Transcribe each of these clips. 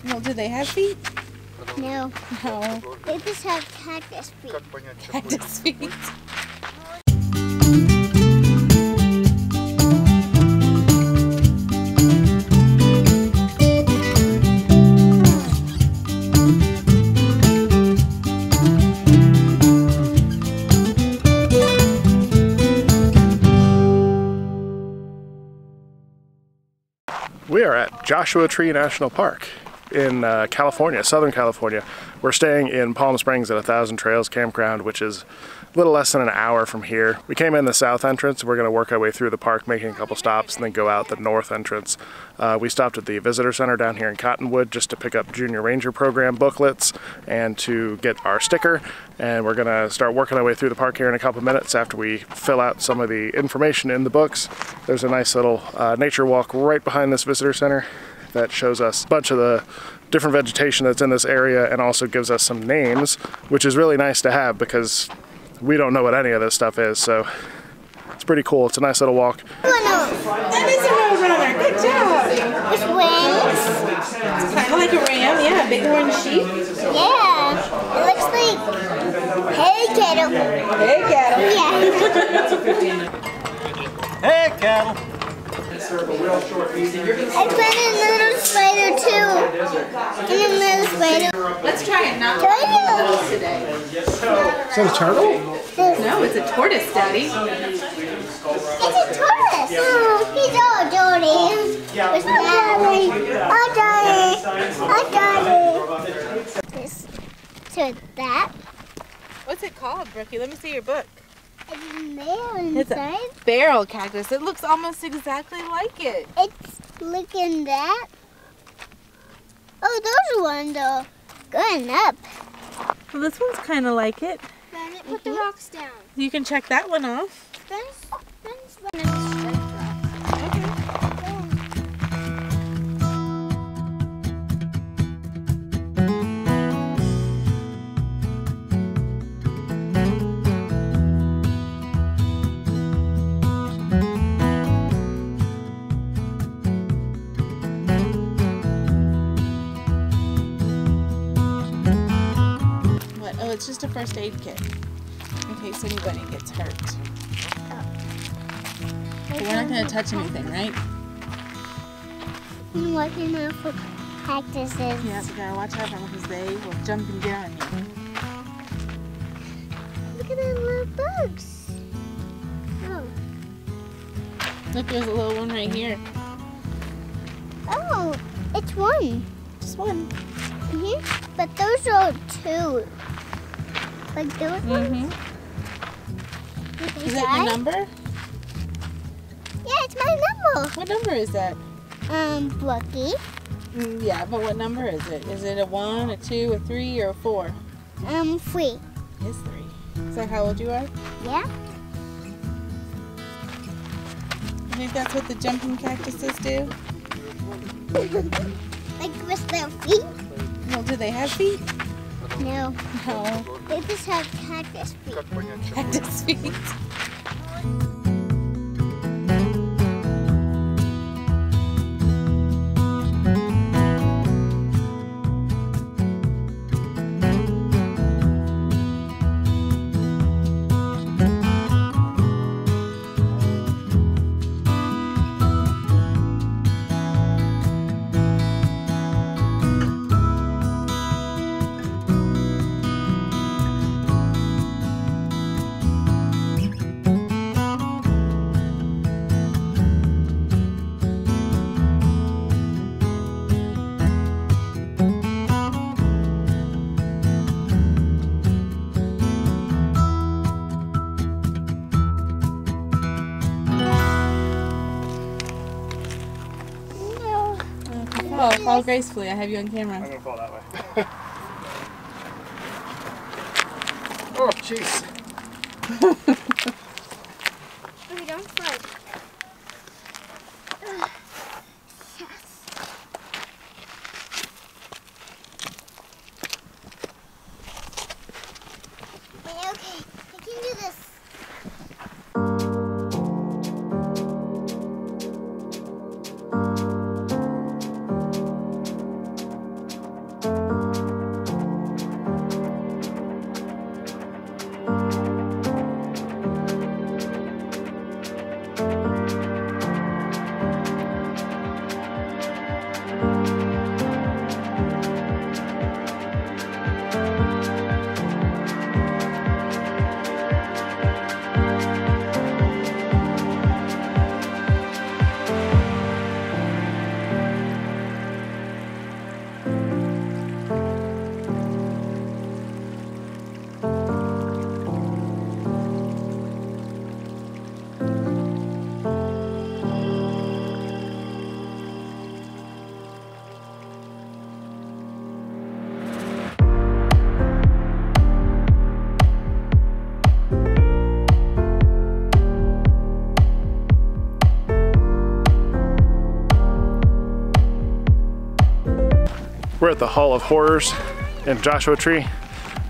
Well, do they have feet? No. No. They just have cactus feet. Cactus feet. We are at Joshua Tree National Park in California, Southern California. We're staying in Palm Springs at 1,000 Trails Campground, which is a little less than an hour from here. We came in the south entrance. We're going to work our way through the park, making a couple stops, and then go out the north entrance. We stopped at the visitor center down here in Cottonwood just to pick up Junior Ranger Program booklets and to get our sticker. And we're going to start working our way through the park here in a couple minutes after we fill out some of the information in the books. There's a nice little nature walk right behind this visitor center that shows us a bunch of the different vegetation that's in this area and also gives us some names, which is really nice to have because we don't know what any of this stuff is, so it's pretty cool. It's a nice little walk. That is a roadrunner. Good job. With wings. It's kind of like a ram, yeah. Big orange sheep. Yeah. It looks like hay cattle. Hey, cattle. Yeah. Hey, cattle! I found another spider too. And another spider. Let's try it now. Turtle. Today. Is that a turtle? No, it's a tortoise, Daddy. It's a tortoise. Oh, he's all dirty. It's Daddy. Oh, Daddy. This. So that. What's it called, Brookie? Let me see your book. It's there It's inside. a barrel cactus. It looks almost exactly like it. It's looking that. Oh, those ones are going up. Well, this one's kind of like it. Put the rocks down. You can check that one off. Oh, it's just a first aid kit in case anybody gets hurt. But we're not going to touch anything, right? I'm watching out for cactuses. Yeah, we gotta watch out for them because they will jump and get on you. Look at the little bugs. Oh. Look, there's a little one right here. Oh, it's one. Just one. But those are two. Like those ones? Is that your number? Yeah, it's my number. What number is that? Lucky. Yeah, but what number is it? Is it a 1, a 2, a 3, or a 4? 3. It's 3. Is that how old you are? Yeah. You think that's what the jumping cactuses do? Like with their feet? Well, do they have feet? No. No. They just have cactus feet. Cactus feet. Fall gracefully. I have you on camera. I'm gonna fall that way. Oh, jeez. Okay, don't slide. Okay, I can do this. We're at the Hall of Horrors in Joshua Tree.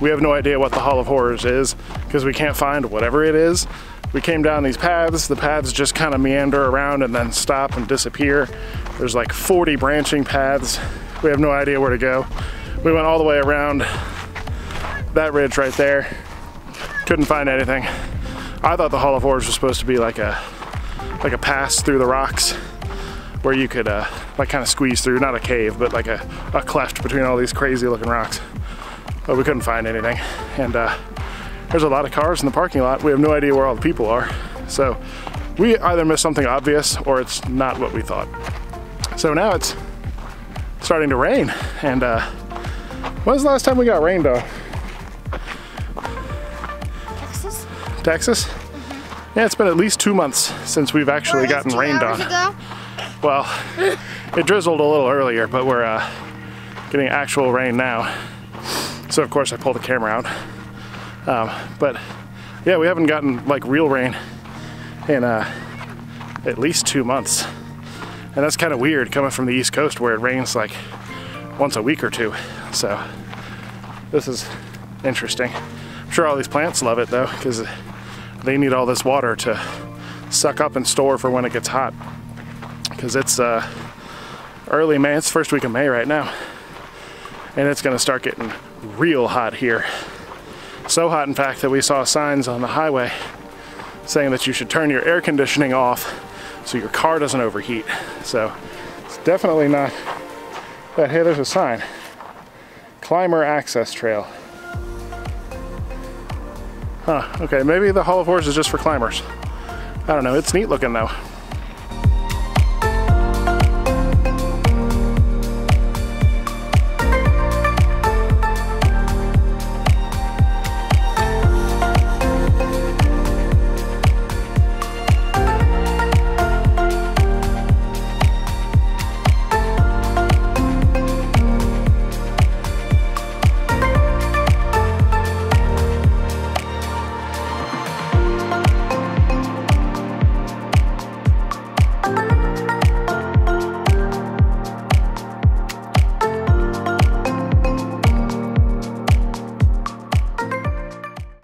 We have no idea what the Hall of Horrors is because we can't find whatever it is. We came down these paths. The paths just kind of meander around and then stop and disappear. There's like 40 branching paths. We have no idea where to go. We went all the way around that ridge right there. Couldn't find anything. I thought the Hall of Horrors was supposed to be like a pass through the rocks where you could like kind of squeeze through, not a cave, but like a cleft between all these crazy looking rocks. But we couldn't find anything. And there's a lot of cars in the parking lot. We have no idea where all the people are. So we either missed something obvious or it's not what we thought. So now it's starting to rain. And when's the last time we got rained on? Texas? Texas? Mm-hmm. Yeah, it's been at least 2 months since we've actually gotten rained on. Ago? Well, it drizzled a little earlier, but we're getting actual rain now. So of course I pulled the camera out. But yeah, we haven't gotten like real rain in at least 2 months. And that's kind of weird coming from the East Coast where it rains like once a week or two. So this is interesting. I'm sure all these plants love it though, because they need all this water to suck up and store for when it gets hot. Because it's early May, it's first week of May right now. And it's gonna start getting real hot here. So hot in fact that we saw signs on the highway saying that you should turn your air conditioning off so your car doesn't overheat. So it's definitely not that. Hey, there's a sign. Climber access trail. Huh, okay, maybe the Hall of Horrors is just for climbers. I don't know, it's neat looking though.